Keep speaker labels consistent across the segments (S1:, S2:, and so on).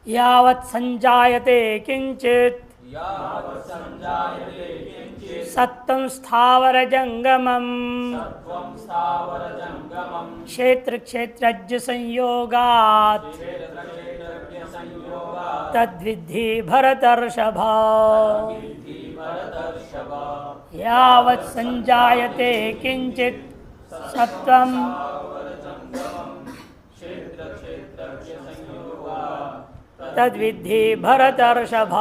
S1: यावत् संजायते किंचित सत्त्वं स्थावर जंगमम् क्षेत्र क्षेत्रज्ञ संयोगात् तद्विद्धि भरतर्षभ। यावत् संजायते किंचित सत्त्वं तद्विद्धि भरतर्षभ।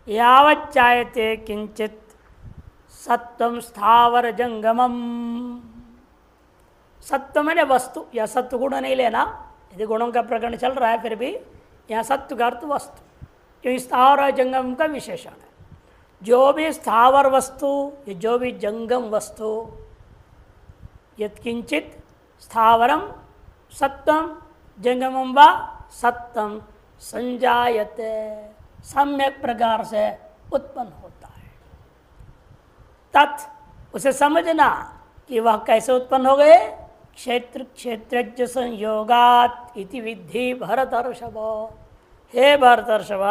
S1: यावत् जायते किंचित सत्वम स्थावर जंगमम। सत्व मैंने वस्तु या सत्व गुण नहीं लेना, यदि गुणों का प्रकरण चल रहा है फिर भी यहाँ सत्व का अर्थ वस्तु, क्योंकि स्थावर और जंगम का विशेषण है। जो भी स्थावर वस्तु या जो भी जंगम वस्तु, यत्किंचित स्थावरम सत्वम जंगमम व सत्वम संजायते, सम्यक प्रकार से उत्पन्न होता है। तत् उसे समझना कि वह कैसे उत्पन्न हो गए। क्षेत्र क्षेत्रज्ञ संयोगात इति विद्धि भरतर्षभ। हे भरतर्षभ,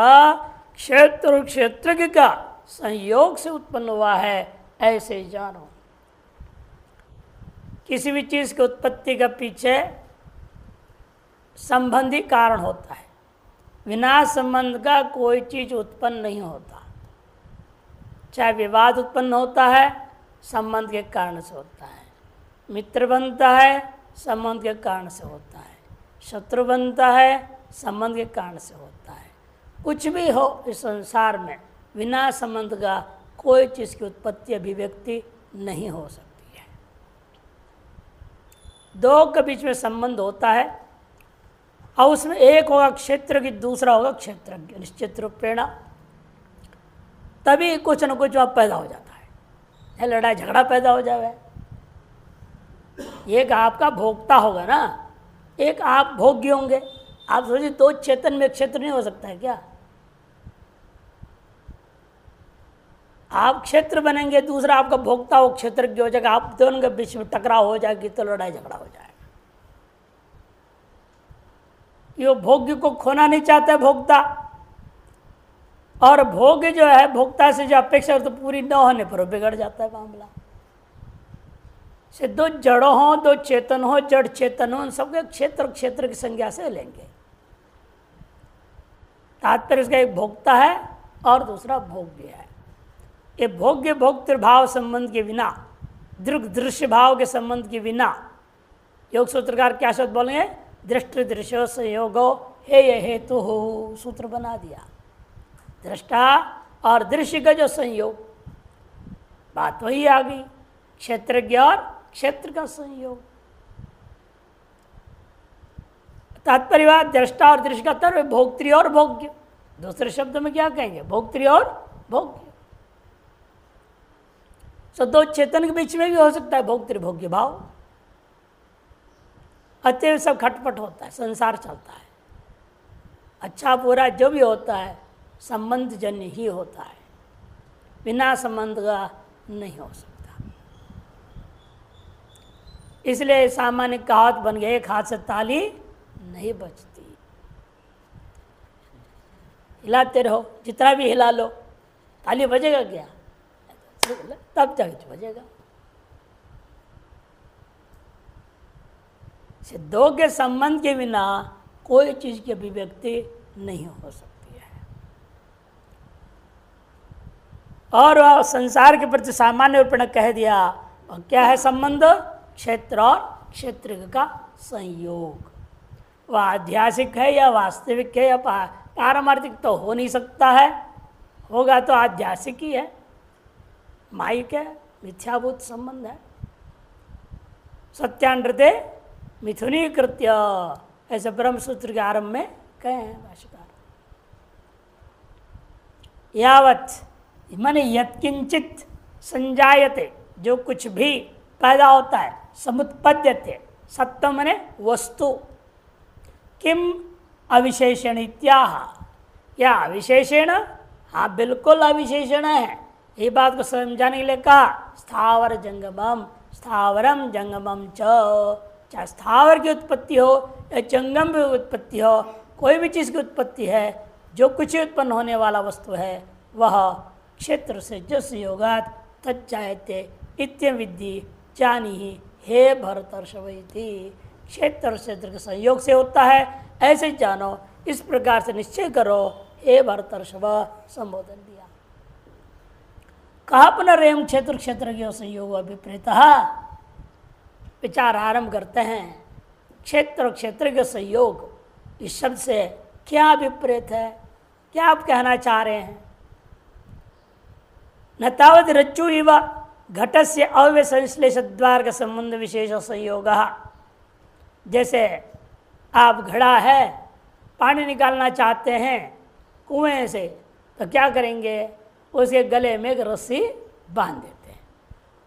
S1: क्षेत्र क्षेत्रज्ञ का संयोग से उत्पन्न हुआ है ऐसे जानो। किसी भी चीज की उत्पत्ति के पीछे संबंधी कारण होता है। बिना संबंध का कोई चीज उत्पन्न नहीं होता। चाहे विवाद उत्पन्न होता है संबंध के कारण से होता है, मित्र बनता है संबंध के कारण से होता है, शत्रु बनता है संबंध के कारण से होता है। कुछ भी हो इस संसार में बिना संबंध का कोई चीज की उत्पत्ति अभिव्यक्ति नहीं हो सकती है। दो के बीच में संबंध होता है और उसमें एक होगा क्षेत्र की, दूसरा होगा क्षेत्रज्ञ निश्चित रूपेण, तभी कुछ न कुछ वहाँ पैदा हो जाता है, लड़ाई झगड़ा पैदा हो जाए। एक आपका भोक्ता होगा ना, एक आप भोग्य होंगे। आप सोचिए दो चेतन में क्षेत्र नहीं हो सकता है क्या? आप क्षेत्र बनेंगे, दूसरा आपका भोक्ता हो क्षेत्रज्ञ हो जाएगा, आप दोनों के बीच में टकराव हो जाएगी तो लड़ाई झगड़ा हो जाएगा। ये भोग्य को खोना नहीं चाहता है भोक्ता, और भोग्य जो है भोक्ता से जो अपेक्षा तो पूरी न होने पर बिगड़ जाता है मामला। से दो जड़ों हो, दो चेतन हो, जड़ चेतन हो, उन सबके क्षेत्र क्षेत्र की संज्ञा से लेंगे। तात्पर्य इसका एक भोक्ता है और दूसरा भोग्य है। ये भोग्य भोक्तृ भाव संबंध के बिना, दृग दृश्य भाव के संबंध के बिना, योग सूत्रकार क्या शब्द बोलेंगे? दृष्टि दृश्य संयोगो हे ये हेतु हो, सूत्र बना दिया। दृष्टा और दृश्य का जो संयोग, बात वही आ गई, क्षेत्रज्ञ और क्षेत्र का संयोग। तात्पर्य दृष्टा और दृश्य का तरह भोक्तृ और भोग्य, दूसरे शब्द में क्या कहेंगे? भोक्तृ और भोग्य। तो दो चेतन के बीच में भी हो सकता है भोक्तृ भोग्य भाव। अतएव सब खटपट होता है, संसार चलता है। अच्छा बुरा जो भी होता है संबंध जन्य ही होता है, बिना संबंध का नहीं हो सकता। इसलिए सामान्य कहावत बन गई, एक हाथ से ताली नहीं बजती। हिलाते रहो, जितना भी हिला लो, ताली बजेगा क्या? तब जाके बजेगा। दो के संबंध के बिना कोई चीज की अभिव्यक्ति नहीं हो सकती है। और वह संसार के प्रति सामान्य रूप में कह दिया, और क्या है संबंध? क्षेत्र और क्षेत्र का संयोग। वह आध्यासिक है या वास्तविक है या पारमार्थिक तो हो नहीं सकता है, होगा तो आध्यासिक ही है, माइक है, मिथ्याभूत संबंध है। सत्यानृते मिथुनी कृत्य, ऐसे ब्रह्म सूत्र के आरंभ में कहे हैं भाष्यकार। यावत माने यत्किंचित संजायते, जो कुछ भी पैदा होता है, समुत्पद्यते, सत्व माने वस्तु, किम अविशेषण इत्याह, या अविशेषण? हाँ बिल्कुल अविशेषण है। ये बात को समझाने के लिए कहा स्थावर जंगमम, स्थावरम जंगमम च, चाहे स्थावर की उत्पत्ति हो या जंगम की उत्पत्ति हो, कोई भी चीज़ की उत्पत्ति है, जो कुछ ही उत्पन्न होने वाला वस्तु है वह क्षेत्र से जो संयोगात तज्जायते इत्यं विद्धि जानी ही हे भरतर्षवैति। क्षेत्र क्षेत्र के संयोग से होता है ऐसे जानो, इस प्रकार से निश्चय करो हे भरतर्षव। संबोधन दिया। कहा पुनरेम क्षेत्र क्षेत्र के संयोग अभिप्रेत। विचार आरंभ करते हैं। क्षेत्र क्षेत्र के संयोग इस शब्द से क्या अभिप्रेत है, क्या आप कहना चाह रहे हैं? न तावत रज्जु इव घटस्य अव्यय संश्लेष द्वार का संबंध विशेष संयोग। जैसे आप घड़ा है, पानी निकालना चाहते हैं कुएं से, तो क्या करेंगे? उसके गले में एक रस्सी बांध देते हैं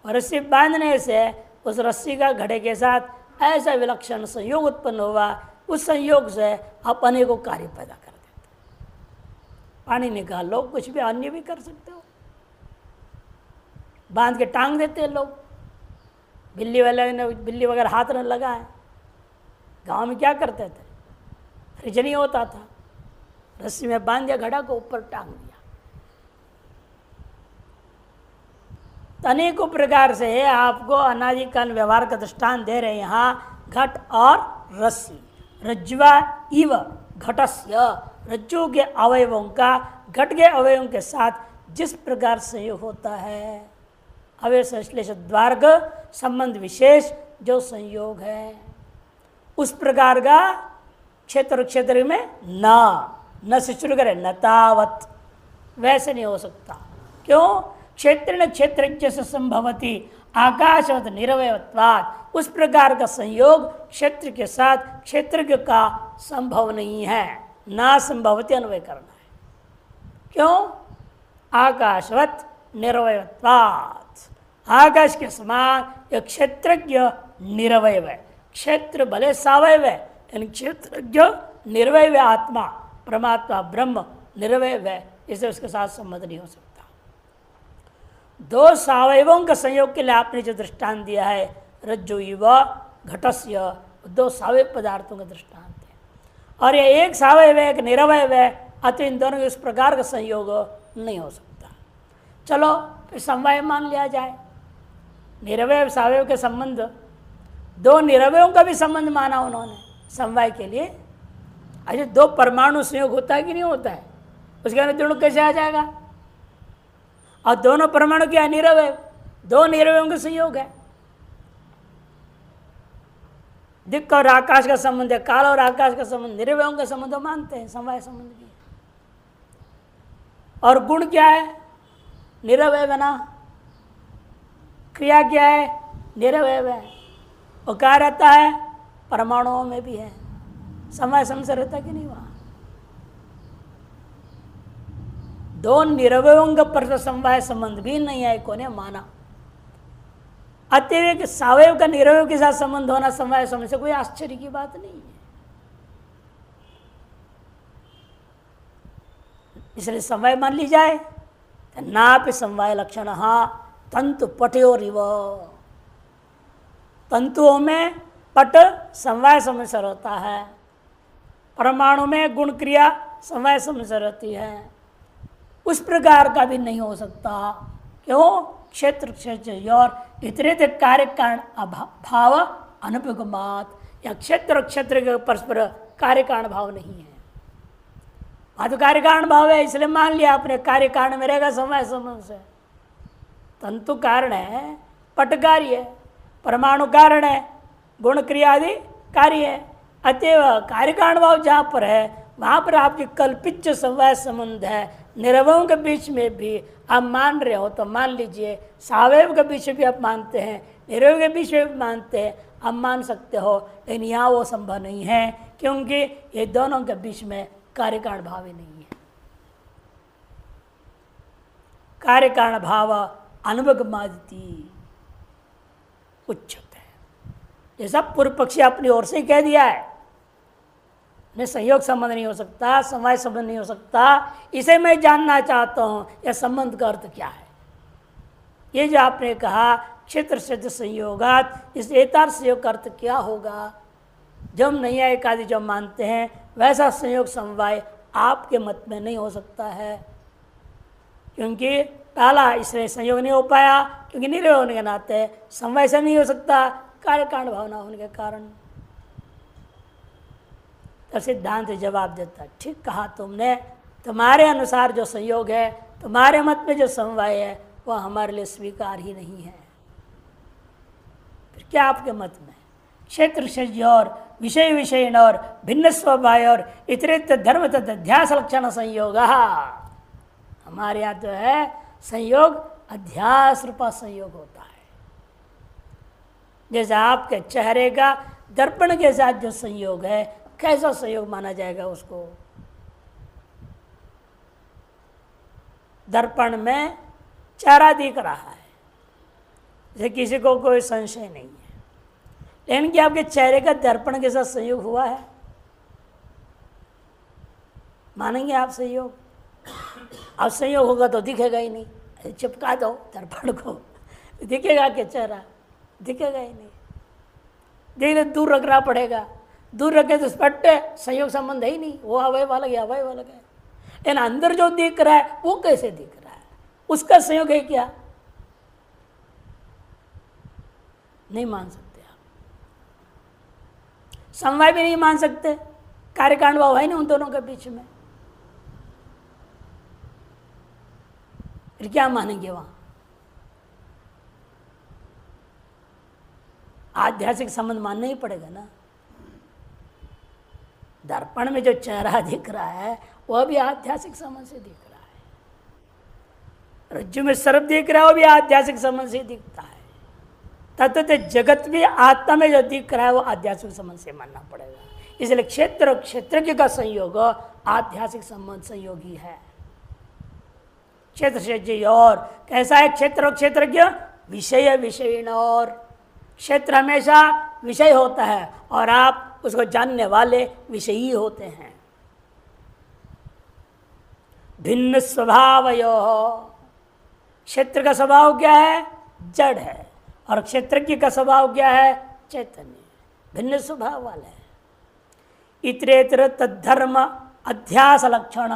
S1: और रस्सी बांधने से उस रस्सी का घड़े के साथ ऐसा विलक्षण संयोग उत्पन्न हुआ, उस संयोग से आप अनेकों कार्य पैदा कर देते हैं। पानी निकाल लो, कुछ भी अन्य भी कर सकते हो, बांध के टांग देते हैं लोग। बिल्ली वाले ने बिल्ली वगैरह हाथ न लगाए। गांव में क्या करते थे? फ्रिज नहीं होता था, रस्सी में बांध दिया, घड़ा को ऊपर टांग दिया। अनेकों प्रकार से आपको अनादिकाल व्यवहार का दृष्टांत दे रहे हैं। यहाँ घट और रस्सी। रज्ज्वा इव घटस्य, रज्जु के अवयवों का घट के अवयवों के साथ जिस प्रकार संयोग होता है, अवयव संश्लेष द्वार का संबंध विशेष जो संयोग है, उस प्रकार का क्षेत्र क्षेत्र में न से शुरू करें, न तावत, वैसे नहीं हो सकता। क्यों? क्षेत्र क्षेत्र से संभवती आकाशवत निरवयत्वात्, उस प्रकार का संयोग क्षेत्र के साथ क्षेत्र का संभव नहीं है। ना संभवती अन्वय करना है। क्यों? आकाशवत निरवयत्वात्, आकाश के समान यह क्षेत्रज्ञ निरवय है। क्षेत्र भले सावयव है, यानी क्षेत्रज्ञ निर्वय आत्मा परमात्मा ब्रह्म निर्वय है, इसे उसके साथ संबंध नहीं हो सकता। दो सावयवों का संयोग के लिए आपने जो दृष्टांत दिया है रज्जु इव घटस्य, दो सावयव पदार्थों का दृष्टांत है, और ये एक सावयव है, एक निरवय है, अतः इन दोनों के इस प्रकार का संयोग नहीं हो सकता। चलो फिर समवाय मान लिया जाए। निरवय सावयव के संबंध, दो निरवयों का भी संबंध माना उन्होंने समवाय के लिए। अच्छा, दो परमाणु संयोग होता है कि नहीं होता है? उसके अंदर दोनों कैसे आ जाएगा? और दोनों परमाणु क्या है? निरवय, दो निरवयों का संयोग है। दिक्क और आकाश का संबंध है, काल और आकाश का संबंध, निरवयों का संबंध मानते हैं, समवाय संबंध भी। और गुण क्या है? निरवय बना। क्रिया क्या है? निरवय है। और क्या रहता है? परमाणुओं में भी है। समय से रहता कि नहीं? वहां दो निरवयों का पर समवाय संबंध भी नहीं है, कोने माना। अतएव सावयव का निरवय के साथ संबंध होना समवाय संबंध से कोई आश्चर्य की बात नहीं है। इसलिए समवाय मान ली जाए तो नापि समवाय लक्षण तंतु पटयोरिव, तंतुओं में पट समवाय संबंध से रहता है, परमाणु में गुण क्रिया समवाय संबंध से रहती है। उस प्रकार का भी नहीं हो सकता। क्यों? क्षेत्र क्षेत्र और इतरेत कार्य कारण भाव अनुपगमात, या क्षेत्र क्षेत्र के परस्पर कार्य कारण भाव नहीं है। वहां तो कार्य कारण भाव है, इसलिए मान लिया आपने कार्य कारण में रहेगा समवाय संबंध से। तंतु कारण है, पट कार्य है, परमाणु कारण है, गुण क्रिया आदि कार्य है। अतएव कार्य कारण भाव जहाँ पर है वहाँ पर आपकी कल्पित जो समवाय संबंध है निरवयों के बीच में भी आप मान रहे हो तो मान लीजिए, सावयव के बीच में भी आप मानते हैं, निरवय के बीच में भी मानते हैं, आप मान सकते हो। लेकिन यहाँ वो संभव नहीं है, क्योंकि ये दोनों के बीच में कार्य कारण भाव ही नहीं है। कार्य कारण भाव अनुपगमादिति उच्चते है। ये सब पूर्व पक्षी अपनी ओर से ही कह दिया है, नहीं संयोग संबंध नहीं हो सकता, समवाय संबंध नहीं हो सकता। इसे मैं जानना चाहता हूं, यह संबंध का अर्थ क्या है? ये जो आपने कहा क्षेत्र से संयोगात, इस एतार संयोग का अर्थ क्या होगा? जब नैयायिक आदि जो मानते हैं वैसा संयोग समवाय आपके मत में नहीं हो सकता है, क्योंकि पहला इसलिए संयोग नहीं हो पाया क्योंकि निर्वय होने के नाते समवाय से नहीं हो सकता, कार्य कांड भावना होने के कारण। तो सिद्धांत जवाब देता, ठीक कहा तुमने, तुम्हारे अनुसार जो संयोग है, तुम्हारे मत में जो समवाय है, वह हमारे लिए स्वीकार ही नहीं है। फिर क्या आपके मत में? क्षेत्र से और विषय विषयण और भिन्न स्वभाव और इतरेत धर्म तथा अध्यास लक्षण संयोग। हमारे यहाँ जो है संयोग अध्यास रूपा संयोग होता है। जैसे आपके चेहरे का दर्पण के साथ जो संयोग है, कैसा संयोग माना जाएगा उसको? दर्पण में चेहरा दिख रहा है, जैसे किसी को कोई संशय नहीं है, लेकिन क्या आपके चेहरे का दर्पण के साथ संयोग हुआ है? मानेंगे आप संयोग? अब संयोग होगा तो दिखेगा ही नहीं, चिपका दो दर्पण को, दिखेगा क्या चेहरा? दिखेगा ही नहीं। देखिए दूर रखना पड़ेगा, दूर रखे तो स्पष्ट संयोग संबंध है ही नहीं, वो अवयव अलग है, अवयव अलग है। लेकिन अंदर जो दिख रहा है वो कैसे दिख रहा है? उसका संयोग है क्या? नहीं मान सकते आप। समवाय भी नहीं मान सकते, कार्यकांड भाव है ना उन दोनों के बीच में, फिर क्या मानेंगे वहां? आध्यात्मिक संबंध मानना ही पड़ेगा ना। दर्पण में जो चेहरा दिख रहा है वह भी आध्यात्मिक संबंध से दिख रहा है, रज्जु में सर्प दिख रहा है वो भी आध्यात्मिक संबंध से दिखता है। तत्व जगत में आत्मा में जो दिख रहा है वो आध्यात्मिक संबंध से मानना पड़ेगा। इसलिए क्षेत्र और क्षेत्रज्ञ का संयोग आध्यात्मिक संबंध संयोगी है। क्षेत्र से और कैसा है क्षेत्र और क्षेत्रज्ञ? विषय विषयण, और क्षेत्र हमेशा विषय होता है और आप उसको जानने वाले विषयी होते हैं। भिन्न स्वभावयो, क्षेत्र का स्वभाव क्या है? जड़ है, और क्षेत्रज्ञ का स्वभाव क्या है? चैतन्य, भिन्न स्वभाव वाले हैं। इतरेतर तद्धर्म अध्यास लक्षण,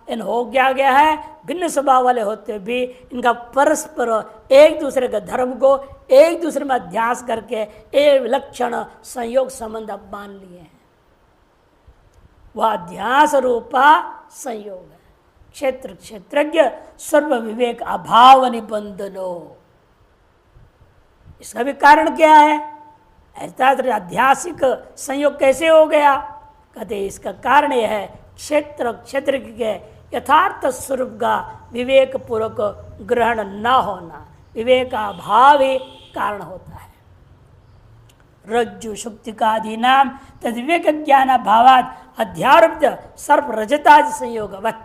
S1: इन हो गया है भिन्न स्वभाव वाले होते भी इनका परस्पर एक दूसरे के धर्म को एक दूसरे में अध्यास करके एक विलक्षण संयोग संबंध अब मान लिए हैं। वह अध्यास रूपा संयोग है। क्षेत्र क्षेत्रज्ञ सर्व विवेक अभाव निबंधनो, इसका भी कारण क्या है? अध्यासिक संयोग कैसे हो गया? कहते इसका कारण यह है क्षेत्र क्षेत्र के यथार्थ स्वरूप का विवेक पूर्वक ग्रहण न होना, विवेकाभाव ही कारण होता है। रज्जु शुक्तिकादि नाम तद विवेक ज्ञान भावाद अध्यारोपित सर्प रजतादि संयोगवत,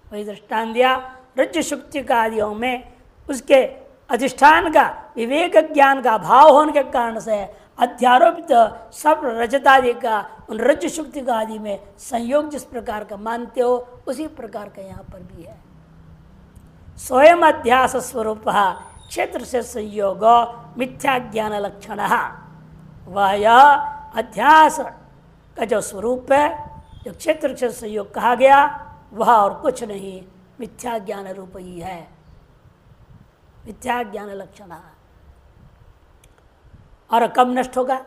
S1: वही दृष्टान दिया। रज्जु शुक्तिकादियों में उसके अधिष्ठान का विवेक ज्ञान का भाव होने के कारण से अध्यारोपित सब रजतादि का उन रज्जु शुक्ति का आदि में संयोग जिस प्रकार का मानते हो उसी प्रकार का यहाँ पर भी है। स्वयं अध्यास स्वरूप क्षेत्र से संयोग मिथ्या ज्ञान लक्षण, वह यह अध्यास का जो स्वरूप है, जो क्षेत्र से संयोग कहा गया, वह और कुछ नहीं मिथ्या ज्ञान रूप ही है, मिथ्या ज्ञान लक्षण। और कब नष्ट होगा?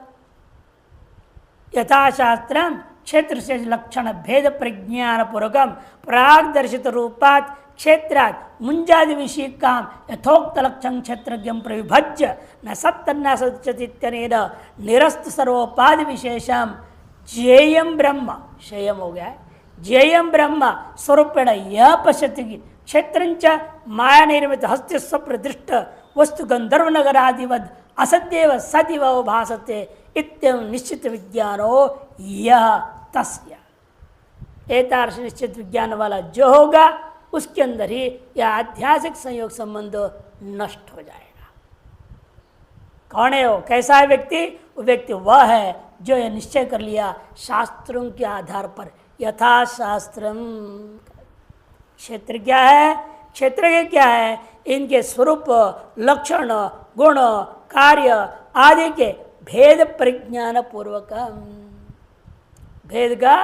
S1: यथाशास्त्र क्षेत्र से लक्षण भेद प्रज्ञान पूर्वकम प्राग दर्शित रूपात क्षेत्रात मुंजादि विषय काम यथोक्त लक्षण क्षेत्रज्ञ प्रविभज्य न सत्य न सत्यनेन निरस्त सर्वोपाधि विशेषम ज्ञेयम ब्रह्म, शेयम हो गया है, ज्ञेयम ब्रह्म स्वरूपेण यह पश्यति क्षेत्रंच माया निर्मित हस्त स्वप्न दृष्ट वस्तु गंधर्व नगर आदिवद असत्यव सदिव भासते इत्यम निश्चित विज्ञानो यह तस्य। एतादृश निश्चित विज्ञान वाला जो होगा उसके अंदर ही यह आध्यात्मिक संयोग संबंध नष्ट हो जाएगा। कौन है वो? कैसा है व्यक्ति? वो व्यक्ति वह है जो यह निश्चय कर लिया शास्त्रों के आधार पर, यथा शास्त्रम। क्षेत्र क्या है? क्षेत्र के क्या है? इनके स्वरूप लक्षण गुण कार्य आदि के भेद परिज्ञान पूर्वक, भेद का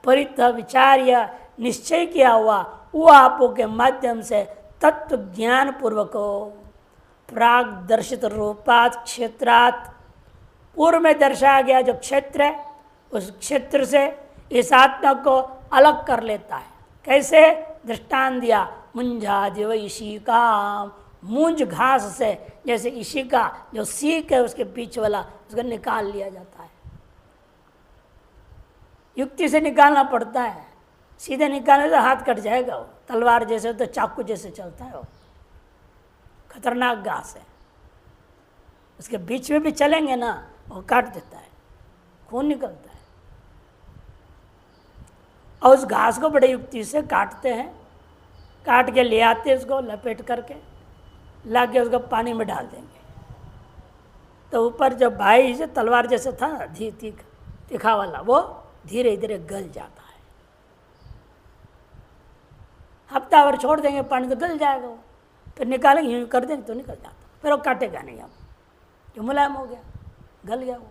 S1: परित विचार या निश्चय किया हुआ वो आपो के माध्यम से तत्व ज्ञान पूर्वक प्राग दर्शित रूपात क्षेत्रात, पूर्व में दर्शाया गया जो क्षेत्र है उस क्षेत्र से इस आत्मा को अलग कर लेता है। कैसे? दृष्टांत दिया, मुंझा दिव इशिका, मूंज घास से जैसे इशिका जो सीक है उसके बीच वाला उसको निकाल लिया जाता है। युक्ति से निकालना पड़ता है, सीधे निकालने तो हाथ कट जाएगा, वो तलवार जैसे तो चाकू जैसे चलता है, वो खतरनाक घास है, उसके बीच में भी चलेंगे ना वो काट देता है, खून निकलता है। और उस घास को बड़े युक्ति से काटते हैं, काट के ले आते हैं, उसको लपेट करके ला के उसको पानी में डाल देंगे तो ऊपर जो भाई से तलवार जैसे था ना तीखा वाला वो धीरे धीरे गल जाता है। हफ्ता भर छोड़ देंगे पानी तो गल जाएगा वो, फिर निकालेंगे यूँ कर देंगे तो निकल जाता, फिर वो काटेगा नहीं, अब जो मुलायम हो गया, गल गया वो।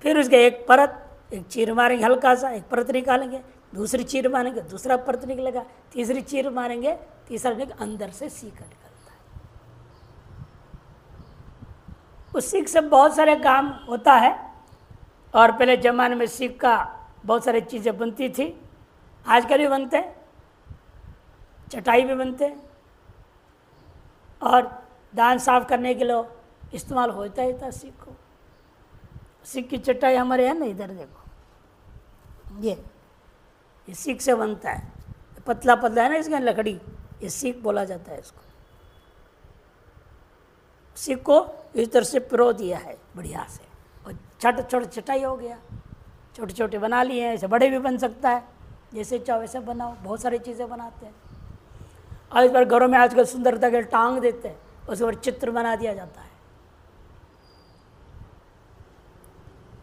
S1: फिर उसके एक परत, एक चीर मारेंगे हल्का सा, एक परत निकालेंगे, दूसरी चीर मारेंगे, दूसरा परत निकलेगा, तीसरी चीर मारेंगे, तीसरा अंदर से सीका निकलता है। उस सीख से बहुत सारे काम होता है और पहले ज़माने में सीख का बहुत सारी चीज़ें बनती थी, आजकल भी बनते हैं, चटाई भी बनते हैं और दान साफ करने के लिए इस्तेमाल होता ही था सीख को। सीख की चटाई हमारे है ना, इधर देखो, ये सीख से बनता है, पतला पतला है ना इसका लकड़ी, ये सीख बोला जाता है इसको। सीख को इस तरह से पिरो दिया है बढ़िया से और छोटे छोटे चटाई हो गया, छोटे छोटे बना लिए हैं, ऐसे बड़े भी बन सकता है, जैसे चाहो वैसे बनाओ, बहुत सारी चीज़ें बनाते हैं। और इस पर घरों में आजकल सुंदरता के टांग देते हैं, उसके ऊपर चित्र बना दिया जाता है।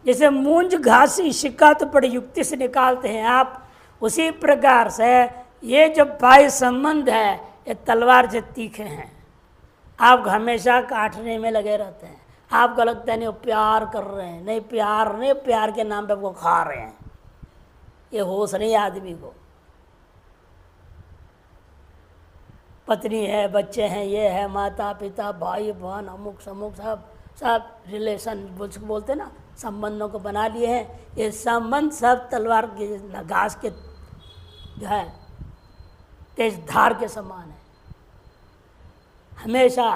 S1: जैसे मूंज घास इशिका तो बड़ी युक्ति से निकालते हैं आप, उसी प्रकार से ये जो बाह्य संबंध है ये तलवार से तीखे हैं। आप हमेशा काटने में लगे रहते हैं, आपको लगता है नहीं वो प्यार कर रहे हैं, नहीं प्यार नहीं, प्यार के नाम पे आपको खा रहे हैं, ये होश नहीं आदमी को। पत्नी है, बच्चे हैं, ये है, माता पिता भाई बहन अमुक समुक सब रिलेशन बोलते ना, संबंधों को बना लिए हैं। ये संबंध सब तलवार के घास के जो है तेज धार के समान है। हमेशा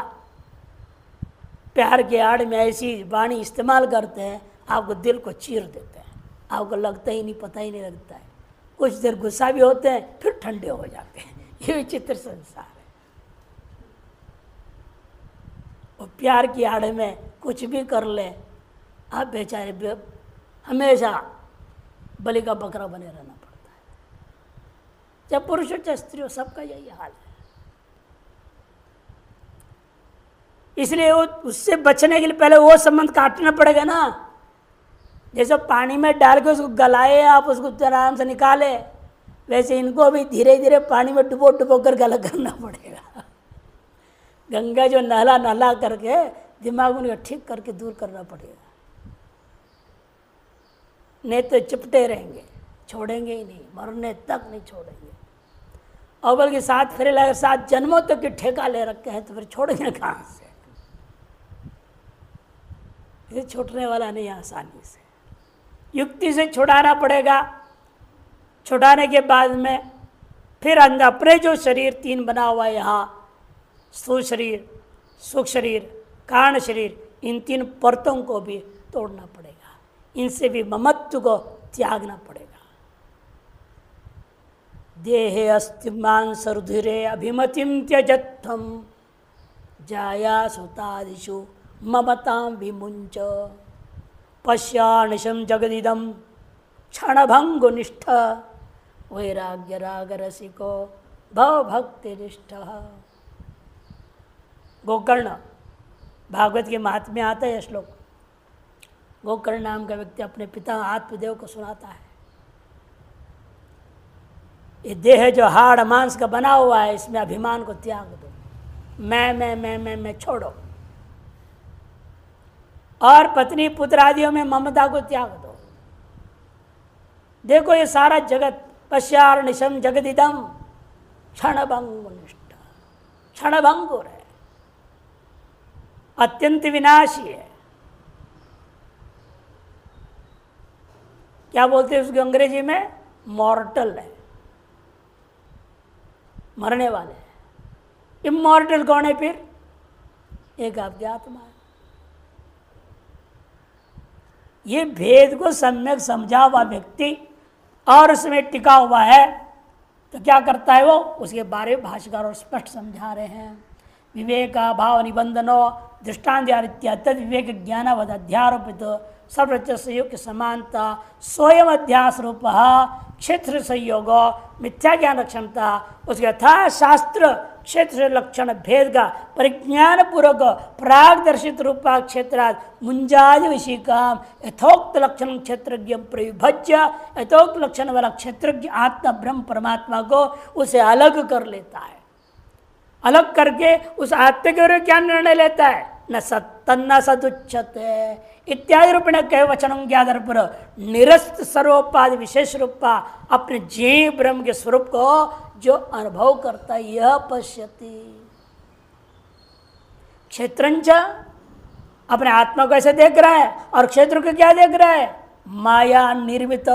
S1: प्यार के आड़ में ऐसी वाणी इस्तेमाल करते हैं, आपको दिल को चीर देते हैं, आपको लगता ही नहीं, पता ही नहीं लगता है। कुछ देर गुस्सा भी होते हैं, फिर ठंडे हो जाते हैं। ये विचित्र संसार है। और प्यार की आड़ में कुछ भी कर ले, आप बेचारे हमेशा बलि का बकरा बने रहना पड़ता है। चाहे पुरुष हो चाहे स्त्री हो, सबका यही हाल है। इसलिए वो उससे बचने के लिए पहले वो संबंध काटना पड़ेगा ना। जैसे पानी में डाल के उसको गलाए आप, उसको आराम से निकाले, वैसे इनको भी धीरे धीरे पानी में डुबो डुबो कर गला करना पड़ेगा। गंगा जो नहला नहला करके दिमाग उनका ठीक करके दूर करना पड़ेगा, नहीं तो चिपटे रहेंगे, छोड़ेंगे ही नहीं, मरने तक नहीं छोड़ेंगे। और बल्कि 7 फेरे लगे, 7 जन्मों तक के ठेका ले रखे हैं, तो फिर छोड़ेंगे कहाँ से? ये छूटने वाला नहीं आसानी से, युक्ति से छुड़ाना पड़ेगा। छुड़ाने के बाद में फिर अंदर अपने जो शरीर 3 बना हुआ है, यहाँ स्थूल शरीर, सूक्ष्म शरीर, कारण शरीर, इन 3 परतों को भी तोड़ना पड़ेगा। इनसे भी ममत्व को त्यागना पड़ेगा। देहे अस्ति मांस रुधिरे अभिमतिम त्यजत्थम जाया सुतादिषु ममतां विमुंच पश्यानिशं जगदिदं क्षणभंगुनिष्ठ वैराग्य राग रसिको भव भक्तिनिष्ठ। गोकर्ण भागवत के महात्म्य में आता है श्लोक। गोकर्ण नाम का व्यक्ति अपने पिता आत्मदेव को सुनाता है, ये देह जो हाड़ मांस का बना हुआ है, इसमें अभिमान को त्याग दो, मैं छोड़ो और पत्नी पुत्र आदियों में ममता को त्याग दो। देखो ये सारा जगत पश्यार्निशम जगदिदम क्षणभंगुनिष्ठ, क्षणभंगुर है, अत्यंत विनाशी है। क्या बोलते हैं उसको अंग्रेजी में? मॉर्टल है, मरने वाले हैं। इमॉर्टल कौन है फिर? एक आपकी आत्मा है। ये भेद को सम्यक समझा हुआ व्यक्ति और उसमें टिका हुआ है तो क्या करता है वो? उसके बारे में भाष्यकार और स्पष्ट समझा रहे हैं। विवेक भाव निबंधनो दृष्टान्त्या तद विवेक ज्ञानवद अध्यारोपित सर्वच संयोग की समानता स्वयं अध्यास रूप क्षेत्र संयोग मिथ्या ज्ञान क्षमता उसके यथा शास्त्र क्षेत्र लक्षण भेद का परिज्ञान पूर्वक प्राग दर्शित रूपा क्षेत्राद मुंजादि विषय काम यथोक्त लक्षण क्षेत्रज्ञ प्रविभज्य यथोक्त लक्षण वाला क्षेत्रज्ञ आत्मा ब्रह्म परमात्मा को उसे अलग कर लेता है। अलग करके उस आत्मा के क्या निर्णय लेता है? न सत्तन्न सदुच्यते इत्यादि रूप में कह वचनों के आधार पर निरस्त सर्वोपाधि विशेष रूपा अपने जीव ब्रह्म के स्वरूप को जो अनुभव करता है यह पश्यति। क्षेत्रंच अपने आत्मा को ऐसे देख रहा है और क्षेत्र को क्या देख रहा है? माया निर्मित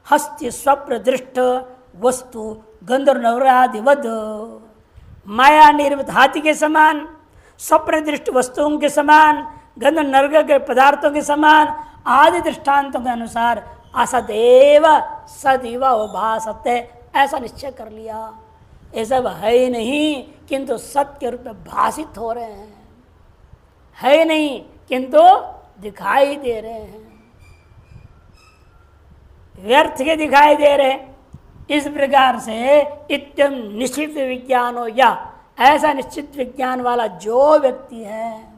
S1: हस्ति स्वप्न दृष्ट वस्तु गंधर्वरादिवद, माया निर्मित हाथी के समान, स्वप्न दृष्ट वस्तुओं के समान, गंध नर्ग के पदार्थों के समान आदि दृष्टांतों के अनुसार असदेव सदैव भासते ऐसा निश्चय कर लिया। ये सब है ही नहीं किंतु सत्य के रूप में भाषित हो रहे हैं, है नहीं किंतु दिखाई दे रहे हैं, व्यर्थ के दिखाई दे रहे हैं। इस प्रकार से इत्यम निश्चित विज्ञान हो या ऐसा निश्चित विज्ञान वाला जो व्यक्ति है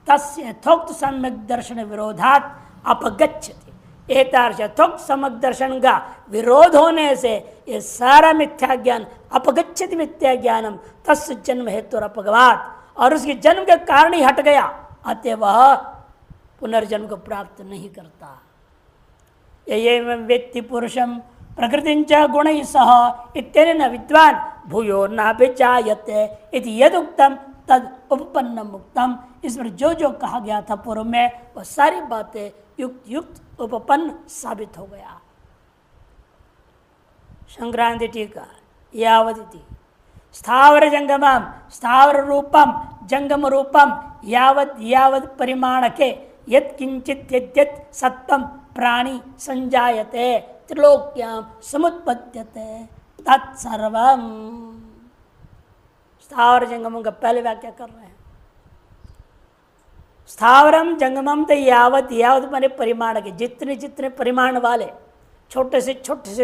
S1: तस्य यथोक्त सम्यक दर्शन विरोधात अपगच्छति। यथोक्त सम्यक दर्शन का विरोध होने से ये सारा मिथ्या ज्ञान अपगच्छति मिथ्या ज्ञानम तस्य जन्म हेतु अपगवात और उसके जन्म के कारण ही हट गया, अतः वह पुनर्जन्म को प्राप्त नहीं करता। ये व्यक्ति पुरुषम प्रकृतिंच गुणैः सह इत्यनेन विद्वान भूयो नाभिजायते इति यदुक्तम तद उपपन्नम मुक्तम। इस पर जो कहा गया था पूर्व में वह सारी बातें युक्त युक्त उपपन्न साबित हो गया। संक्रांति टीका यावदिति स्थावर जंगमम स्थावर रूपम जंगम रूपम यावद यावद परिमाण के यत् किंचित यद्यत् सत्वम प्राणी संजायते त्रिलोक्याम समुत्पद्यते तत्सर्वम। स्थावर जंगमों का पहले व्याख्या कर रहे हैं। स्थावरम जंगमम तो यावत यावत माने परिमाण के जितने जितने परिमाण वाले छोटे से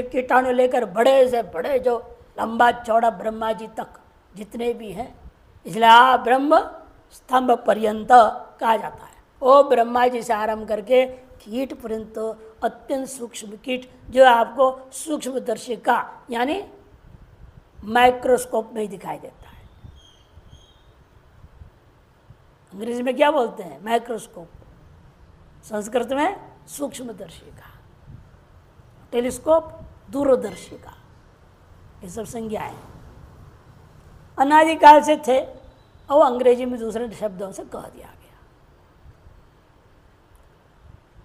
S1: कीटाणु लेकर बड़े से बड़े जो लंबा चौड़ा ब्रह्मा जी तक जितने भी हैं, इसलिए आप ब्रह्म स्तंभ पर्यंत कहा जाता है। वो ब्रह्मा जी से आरंभ करके कीट पर्यंत अत्यंत सूक्ष्म कीट जो आपको सूक्ष्मदर्शी का यानी माइक्रोस्कोप में ही दिखाई देता है। अंग्रेजी में क्या बोलते हैं? माइक्रोस्कोप। संस्कृत में सूक्ष्मदर्शी का, टेलीस्कोप दूरदर्शी का, ये सब संज्ञाएं अनादिकाल से थे और अंग्रेजी में दूसरे शब्दों से कह दिया गया।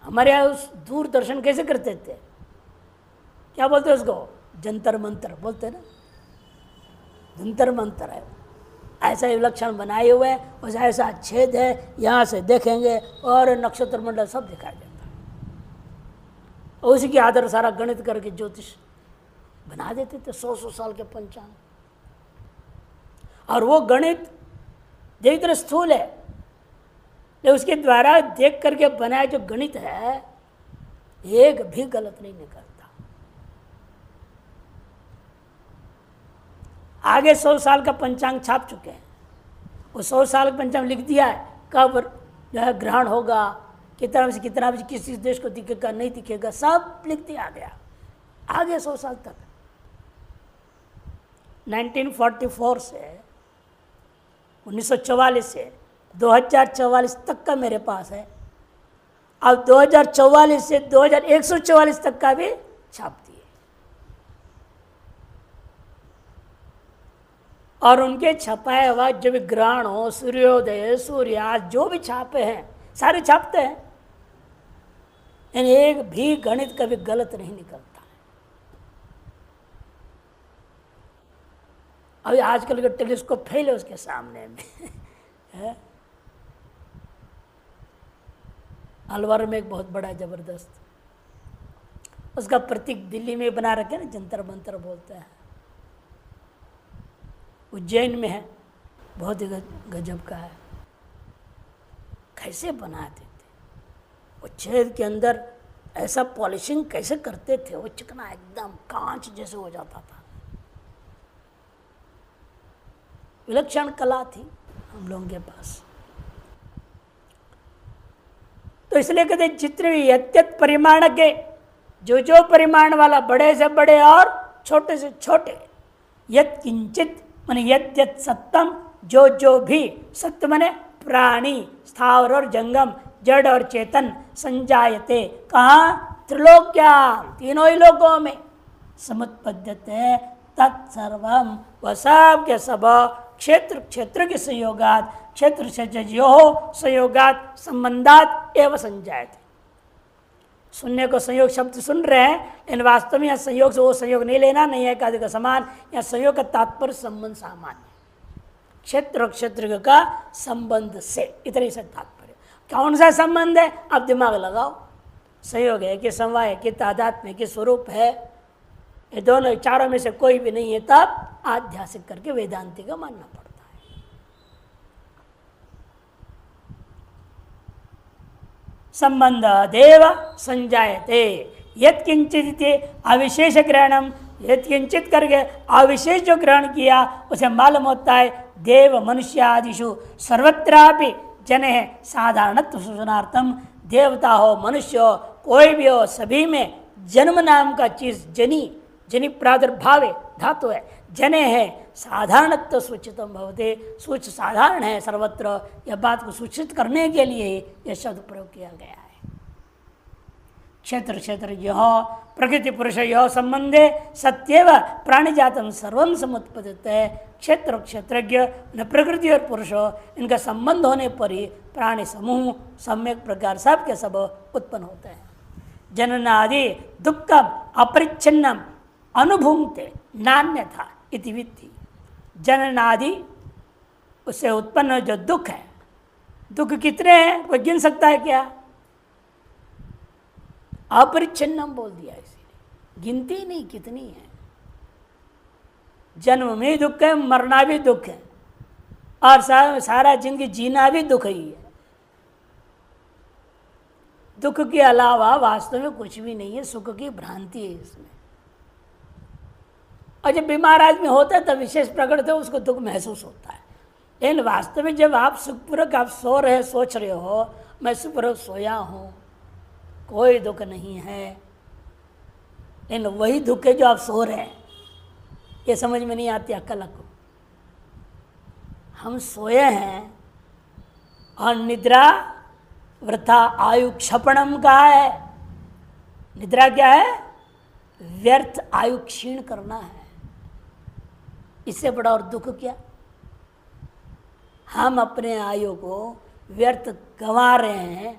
S1: हमारे यहाँ उस दूरदर्शन कैसे करते थे? क्या बोलते हैं उसको? जंतर मंतर बोलते हैं ना, जंतर मंतर है। ऐसा विलक्षण बनाए हुए हैं, उस ऐसा छेद है, यहाँ से देखेंगे और नक्षत्र मंडल सब दिखाई देता है। और उसी के आधार सारा गणित करके ज्योतिष बना देते थे 100 साल के पंचांग। और वो गणित जो इतना स्थूल है लेकिन उसके द्वारा देख करके बनाया जो गणित है एक भी गलत नहीं निकलता। आगे 100 साल का पंचांग छाप चुके हैं, वो 100 साल का पंचांग लिख दिया है कब जो है ग्रहण होगा, कितना बजे कितना बजे किस देश को दिखेगा नहीं दिखेगा, सब लिख दिया गया आगे 100 साल तक। 1944 से 1944 से 2044 तक का मेरे पास है। अब 2044 से 2144 तक का भी छाप दिए, और उनके छपाए हुआ जो भी ग्रहण हो, सूर्योदय, सूर्यास्त, जो भी छापे हैं सारे छापते हैं। यानी एक भी गणित कभी गलत नहीं निकलता। अभी आजकल का टेलीस्कोप फेल है उसके सामने में अलवर में एक बहुत बड़ा जबरदस्त, उसका प्रतीक दिल्ली में बना रखे ना, जंतर मंतर बोलते हैं, उज्जैन में है, बहुत ही गजब का है। कैसे बनाते थे वो, छेद के अंदर ऐसा पॉलिशिंग कैसे करते थे, वो चिकना एकदम कांच जैसे हो जाता था। विलक्षण कला थी हम लोगों के पास। तो इसलिए कहते जितने भी यत्यत परिमाण के, जो परिमाण वाला, बड़े से बड़े और छोटे से छोटे, यत किंचित माने यद्यत सत्यम, जो भी सत्य माने प्राणी, स्थावर और जंगम, जड़ और चेतन, संजायते कहाँ, त्रिलोक्याम, तीनों ही लोकों में, समुत्पद्यते तत्सर्वम, वह सब के सब, क्षेत्र के संयोगात, क्षेत्र से जो संयोगात संबंधात एवं संजायते। सुनने को संयोग शब्द सुन रहे हैं, इन वास्तव में यहाँ संयोग से वो संयोग नहीं लेना, नहीं है का समान। या संयोग का तात्पर्य संबंध सामान्य, क्षेत्र और क्षेत्र का संबंध से, इतने से तात्पर्य। कौन सा संबंध है, आप दिमाग लगाओ। संयोग है कि समवाय है कि तादात्म्य कि स्वरूप है, ये दोनों चारों में से कोई भी नहीं है, तब आध्यासिक करके वेदांति का मानना पड़ता है। संबंध देव संजायते, यत किंचित अविशेष ग्रहणम, यत किंचित करके अविशेष जो ग्रहण किया उसे मालूम होता है देव मनुष्य आदिषु सर्वत्रापि जने साधारणत्व सूचनार्थम, देवता हो मनुष्य हो कोई भी हो, सभी में जन्म नाम का चीज, जनी प्रादुर्भाव धातु है, जने है साधारणत्व सूचितम भवते, सूच साधारण है सर्वत्र, यह बात को सूचित करने के लिए यह शब्द प्रयोग किया गया है। क्षेत्र यह प्रकृति पुरुष यह संबंधे सत्यव प्राणी जातम सर्वम समुत्पद्यते, क्षेत्र क्षेत्रज्ञ न प्रकृति और पुरुष, इनका संबंध होने पर ही प्राणी समूह सम्यक प्रकार सब के सब उत्पन्न होते हैं। जननादि दुखम अपरिच्छिन्नम अनुभूमते नान्यथा इति विद्धि। जननादि उससे उत्पन्न जो दुख है, दुख कितने हैं कोई गिन सकता है क्या? अपरिच्छिन्नम बोल दिया इसीलिए, गिनती नहीं कितनी है। जन्म में दुख है, मरना भी दुख है, और सारा जिंदगी जीना भी दुख ही है। दुख के अलावा वास्तव में कुछ भी नहीं है, सुख की भ्रांति है इसमें। और जब बीमार आदमी होता है तब विशेष प्रकट है, उसको दुख महसूस होता है। लेकिन वास्तव में जब आप सुखपूर्वक आप सो रहे, सोच रहे हो मैं सुखपूर्वक सोया हूँ, कोई दुख नहीं है, लेकिन वही दुख है जो आप सो रहे हैं, ये समझ में नहीं आती अक्ल को। हम सोए हैं और निद्रा वृथा आयु क्षपणम का है। निद्रा क्या है? व्यर्थ आयु क्षीण करना है, इससे बड़ा और दुख क्या? हम अपने आयु को व्यर्थ गंवा रहे हैं,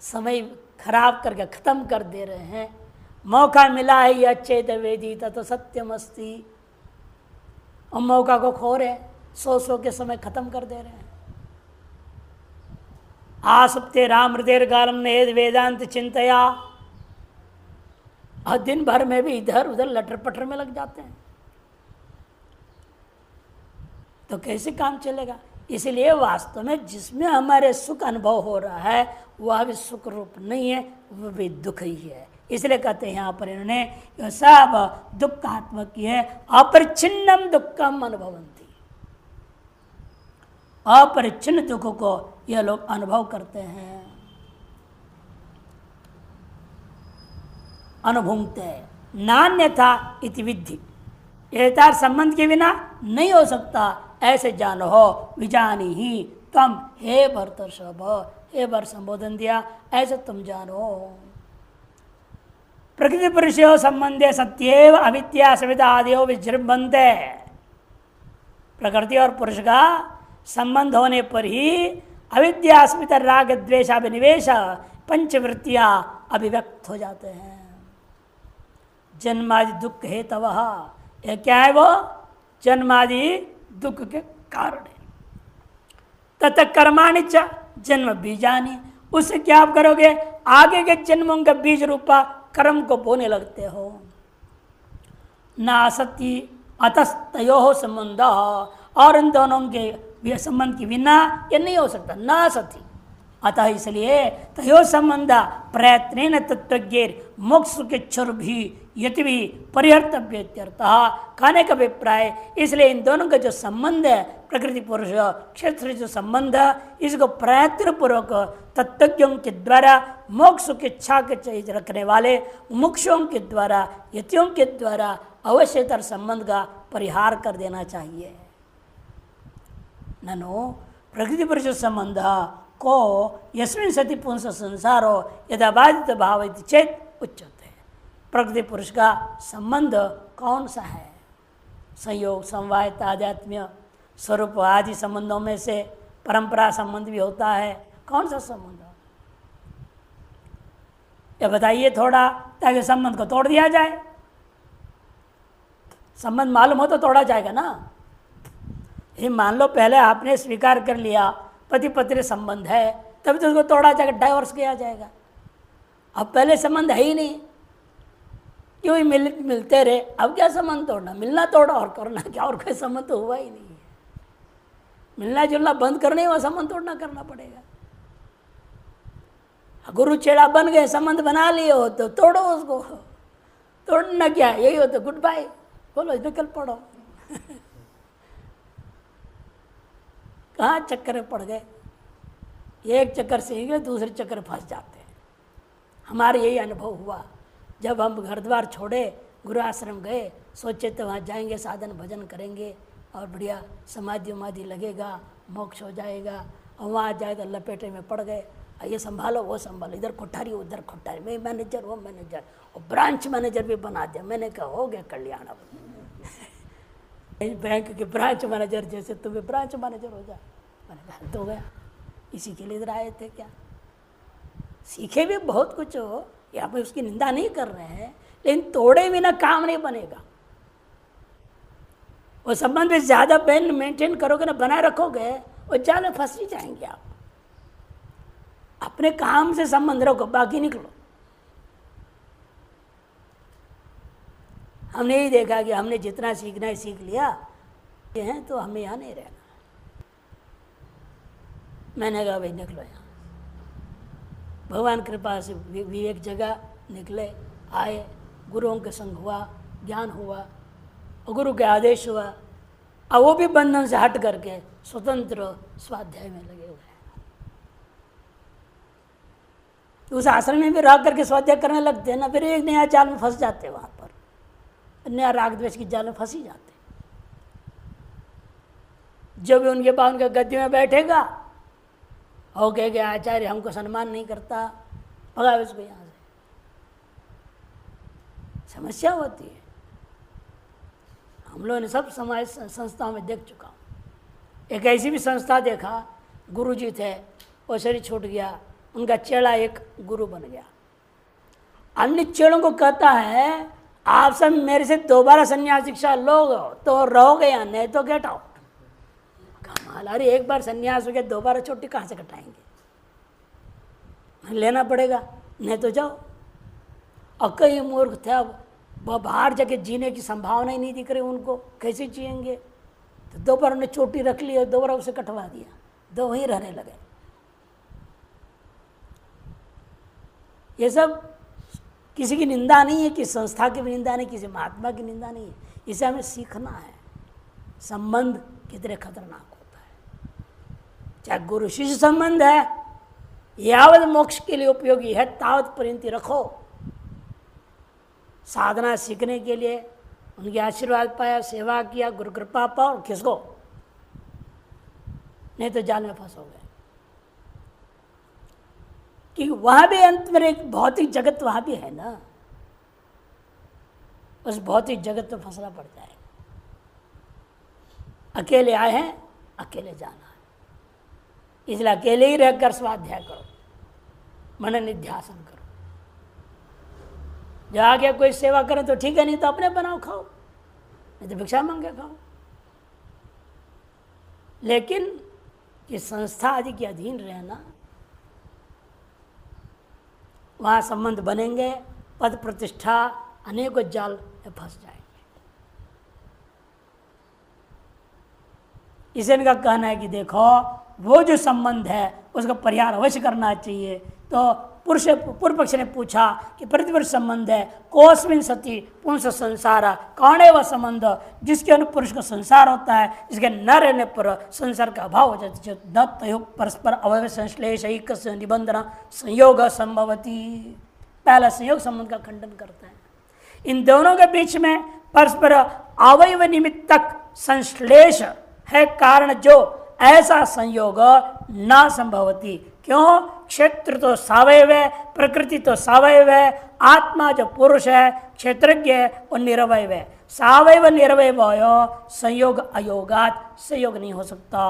S1: समय खराब करके खत्म कर दे रहे हैं। मौका मिला है ये अच्छे वेदी तो सत्यम अस्ति, और मौका को खो रहे हैं, सो के समय खत्म कर दे रहे हैं। आसुप्ते राम हृदय गालम नेद वेदांत चिंतया, और दिन भर में भी इधर उधर लटर पटर में लग जाते हैं, तो कैसे काम चलेगा? इसलिए वास्तव में जिसमें हमारे सुख अनुभव हो रहा है वह भी सुख रूप नहीं है, वह भी दुख ही है। इसलिए कहते हैं यहाँ पर इन्होंने यह सब दुखात्मक ही है। अपरिच्छिन्नम दुखम अनुभवंती, अपरिच्छिन्न दुख को यह लोग अनुभव करते हैं, अनुभूमते नान्यथा इति विद्धि। यथार्थ संबंध के बिना नहीं हो सकता, ऐसे जानो हो विजानी ही तम हे भरतर्षभ, हे भर संबोधन दिया ऐसे तुम जानो। प्रकृति पुरुषो संबंधे सत्येव अविद्या सविता आदियो विजृंभन्ते। प्रकृति और पुरुष का संबंध होने पर ही अविद्या अस्मिता राग द्वेषाभिनिवेश पंचवृत्तियां अभिव्यक्त हो जाते हैं। जन्मादि दुख हेतवः, यह क्या है? वो जन्मादि दुख के कारण है। तथा कर्माणि च जन्म बीजानी, उससे क्या आप करोगे? आगे के जन्मों का बीज रूपा कर्म को बोने लगते हो। ना सती अतस्तयो संबंध, और इन दोनों के संबंध के बिना ये नहीं हो सकता। ना सती, अतः इसलिए तयो संबंध प्रयत्न तत्वज्ञ मोक्ष के क्षुर भी यति भी परिहर्तव्य, कहने का अभिप्राय, इसलिए इन दोनों का जो संबंध है प्रकृति पुरुष क्षेत्र जो संबंध, इसको प्रयत्न पूर्वक तत्वज्ञों के द्वारा मोक्ष की इच्छा के रखने वाले मुमुक्षुओं के द्वारा यतियों के द्वारा अवश्यतर संबंध का परिहार कर देना चाहिए। ननु प्रकृति पुरुष संबंध को यस्मिन् सति पुंस संसारो यदा बाधित भाव चेत उच्यते। प्रकृति पुरुष का संबंध कौन सा है? संयोग समवायता आध्यात्म्य स्वरूप आदि संबंधों में से परंपरा संबंध भी होता है। कौन सा संबंध? ये बताइए थोड़ा, ताकि संबंध को तोड़ दिया जाए। संबंध मालूम हो तो तोड़ा जाएगा ना। ये मान लो पहले आपने स्वीकार कर लिया पति पत्नी संबंध है, तभी तो उसको तोड़ा जाएगा, डाइवोर्स किया जाएगा। अब पहले संबंध है ही नहीं, क्यों ही मिलते रहे, अब क्या संबंध तोड़ना? मिलना तोड़ा और करना क्या, और कोई संबंध तो हुआ ही नहीं है। मिलना जुलना बंद करने हुआ, संबंध तोड़ना करना पड़ेगा। गुरु चेड़ा बन गए, संबंध बना लिए हो तो तोड़ो उसको। तोड़ना क्या, यही हो तो गुड बाय बोलो, निकल पड़ो। कहाँ चक्कर में पड़ गए, एक चक्कर से ही गए, दूसरे चक्कर में फंस जाते हैं। हमारे यही अनुभव हुआ। जब हम घर द्वार छोड़े, गुरु आश्रम गए, सोचे तो वहाँ जाएंगे, साधन भजन करेंगे और बढ़िया समाधि उमाधि लगेगा, मोक्ष हो जाएगा। और वहाँ जाए तो लपेटे में पड़ गए, ये संभालो वो संभालो, इधर कोठारी उधर कोठारी, मैं मैनेजर वो मैनेजर, और ब्रांच मैनेजर भी बना दिया। मैंने कहा हो गया कल्याण। अब बैंक के ब्रांच मैनेजर जैसे तुम्हें ब्रांच मैनेजर हो जाए। मैंने कहा हद हो गया, इसी के लिए इधर आए थे क्या? सीखे भी बहुत कुछ हो, यहाँ पे उसकी निंदा नहीं कर रहे हैं, लेकिन तोड़े बिना काम नहीं बनेगा। वो संबंध में ज़्यादा पेन मेंटेन करोगे ना, बनाए रखोगे, वो जाल में फंस ही जाएंगे आप। अपने काम से संबंध रखो, बाकी निकलो। हमने ही देखा कि हमने जितना सीखना है सीख लिया है, तो हमें यहाँ नहीं रहना। मैंने कहा भाई निकलो यहाँ। भगवान कृपा से विवेक जगह निकले, आए, गुरुओं के संग हुआ, ज्ञान हुआ, और गुरु के आदेश हुआ। अब वो भी बंधन से हट करके स्वतंत्र स्वाध्याय में लगे हुए हैं। उस आश्रम में भी रह करके स्वाध्याय करने लगते हैं ना, फिर एक नया जाल में फंस जाते हैं। वहाँ पर नया राग द्वेष की जाल में फंस ही जाते हैं। जब भी उनके पास उनके गद्दी में बैठेगा, हो कहे गया आचार्य हमको सम्मान नहीं करता, भगा उसको यहाँ से। समस्या होती है। हम लोगों ने सब समाज संस्थाओं में देख चुका हूँ। एक ऐसी भी संस्था देखा, गुरुजी थे, वो शरीर छूट गया, उनका चेला एक गुरु बन गया। अन्य चेलों को कहता है आप सब मेरे से दोबारा संन्यास दीक्षा लोगे तो रहोगे या नहीं तो गेट आउट। कमाल, अरे एक बार संन्यास हो गया, दोबारा छुट्टी कहाँ से कटाएंगे? लेना पड़ेगा, नहीं तो जाओ। और कई मूर्ख थे, अब बाहर जाके जीने की संभावना ही नहीं दिख रही उनको, कैसे जिएंगे? तो दोबारा उन्हें चोटी रख ली और दोबारा उसे कटवा दिया, दो वहीं रहने लगे। ये सब किसी की निंदा नहीं है, किसी संस्था की भी निंदा नहीं, किसी महात्मा की निंदा नहीं है। इसे हमें सीखना है, संबंध कितने खतरनाक होता है। चाहे गुरु शिष्य संबंध है, यावत मोक्ष के लिए उपयोगी है तावत परिणति रखो। साधना सीखने के लिए उनके आशीर्वाद पाया, सेवा किया, गुरु कृपा पाओ, और किसको नहीं तो जाल में फंसोगे। कि वहां भी अंत में एक भौतिक जगत वहां भी है ना, उस भौतिक जगत में फंसना पड़ जाएगा। अकेले आए हैं, अकेले जाना है, इसलिए अकेले ही रहकर स्वाध्याय करो, मनन निध्यासन करो। जो आ गया कोई सेवा करें तो ठीक है, नहीं तो अपने बनाओ खाओ, नहीं तो भिक्षा मांगे खाओ। लेकिन कि संस्था आदि के अधीन रहना, वहाँ संबंध बनेंगे, पद प्रतिष्ठा अनेकों जाल में फंस जाएंगे। इसे इनका कहना है कि देखो वो जो संबंध है उसका परिहार अवश्य करना चाहिए। तो पूर्व पक्ष ने पूछा कि प्रतिवर्ष संबंध है, कोस्मिन सती पुंस संसार, कौन है वह संबंध जिसके अनुपुरुष का संसार होता है, जिसके न रहने पर संसार का अभाव हो जाता है। दत्तयोग परस्पर अवयव संश्लेष निबंधन संयोग संभवती, पहला संयोग संबंध का खंडन करता है। इन दोनों के बीच में परस्पर अवयव निमित्तक संश्लेष है कारण, जो ऐसा संयोग न संभवती। क्यों? क्षेत्र तो सावयव है, प्रकृति तो सावयव है, आत्मा जो पुरुष है क्षेत्रज्ञ है वो निरवय है। सावयव निरवय संयोग अयोगात, संयोग नहीं हो सकता।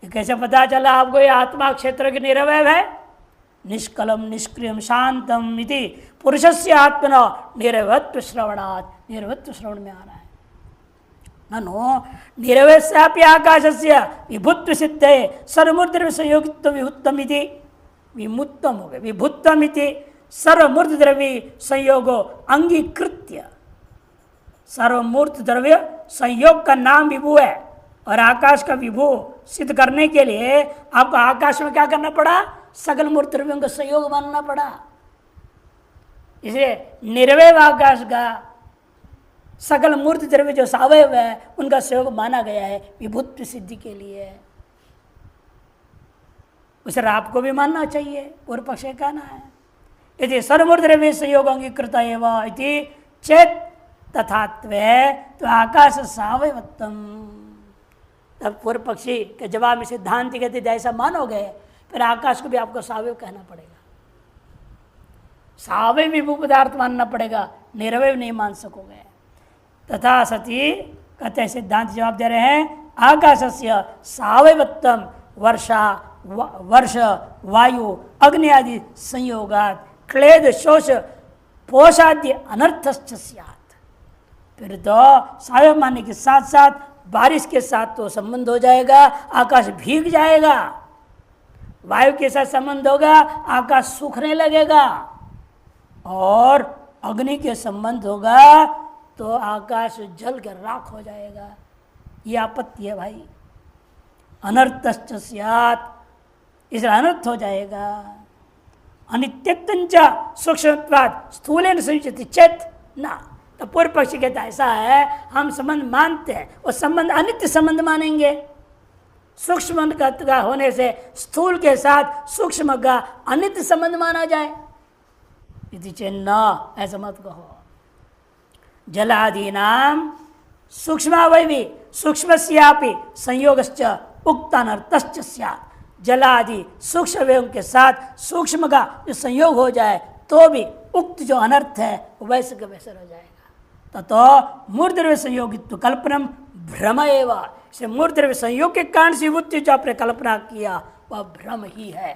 S1: ये कैसे पता चला आपको ये आत्मा क्षेत्रज्ञ निरवय है? निष्कलम निष्क्रियम शांतम इति पुरुषस्य आत्मना निरवत्व श्रवणात्, निरवत्व श्रवण में आ रहा है। ननो निरवस्यापि आकाशस्य विभुत्व सिद्धे सर्वमूर्तिद्रव्य संयोगित्व विभुत्तम इति, विमुत्तम हो गए, विभुत्तम इति सर्वमूर्ति द्रव्य संयोगो अंगीकृत्य। सर्वमूर्ति द्रव्य संयोग का नाम विभु है, और आकाश का विभु सिद्ध करने के लिए आपको आकाश में क्या करना पड़ा? सकल मूर्ति द्रव्यों का संयोग मानना पड़ा। इसलिए निर्वय आकाश का सकल मूर्ति द्रव्य जो सावयव है उनका संयोग माना गया है विभुत्व सिद्धि के लिए। उसे आपको भी मानना चाहिए, पूर्व पक्ष कहना है। यदि सर्वमूर्ति द्रव्य संयोग अंगीकृत एवं इति चेत तथात्वे तो आकाश सावयवत्तम। तब पूर्व पक्षी के जवाब में सिद्धांत कहते ऐसा मानोगे, फिर आकाश को भी आपको सावयव कहना पड़ेगा, सावयव विभू पदार्थ मानना पड़ेगा, निरवय नहीं मान सकोगे। तथा सती कहते हैं सिद्धांत जवाब दे रहे हैं आकाशस्य सावयवत्तम वर्ष वायु अग्नि आदि संयोगात क्लेद शोष पोषादि अनर्थश्च स्यात्। फिर तो सावयव मानने के साथ साथ बारिश के साथ तो संबंध हो जाएगा, आकाश भीग जाएगा। वायु के साथ संबंध होगा, आकाश सूखने लगेगा। और अग्नि के संबंध होगा तो आकाश जल के राख हो जाएगा। ये आपत्ति है भाई। अनर्थश्च स्यात्, इसलिए अनर्थ हो जाएगा। अनित्यत्वञ्च सूक्ष्मत्वात् स्थूलेन संयुज्यते चेत् न। तो पूर्व पक्षी कहता ऐसा है, हम संबंध मानते हैं, वो संबंध अनित्य संबंध मानेंगे। सूक्ष्म का होने से स्थूल के साथ सूक्ष्म का अनित्य संबंध माना जाए, यदि चेन्न, ऐसा मत कहो। जलादीनाम सूक्ष्मावयवी सूक्ष्मस्यापि संयोगश्च उक्त अनर्थश्च स्यात्। जलादि सूक्ष्म अवयवों के साथ सूक्ष्म का जो संयोग हो जाए तो भी उक्त जो अनर्थ है वैसे का वैसे रह जाएगा। ततो मूर्तिद्रव्य संयोगित्व कल्पनम भ्रम एव। मूर्तिद्रव्य संयोग के कारण से विभूति जो आपने कल्पना किया वह भ्रम ही है।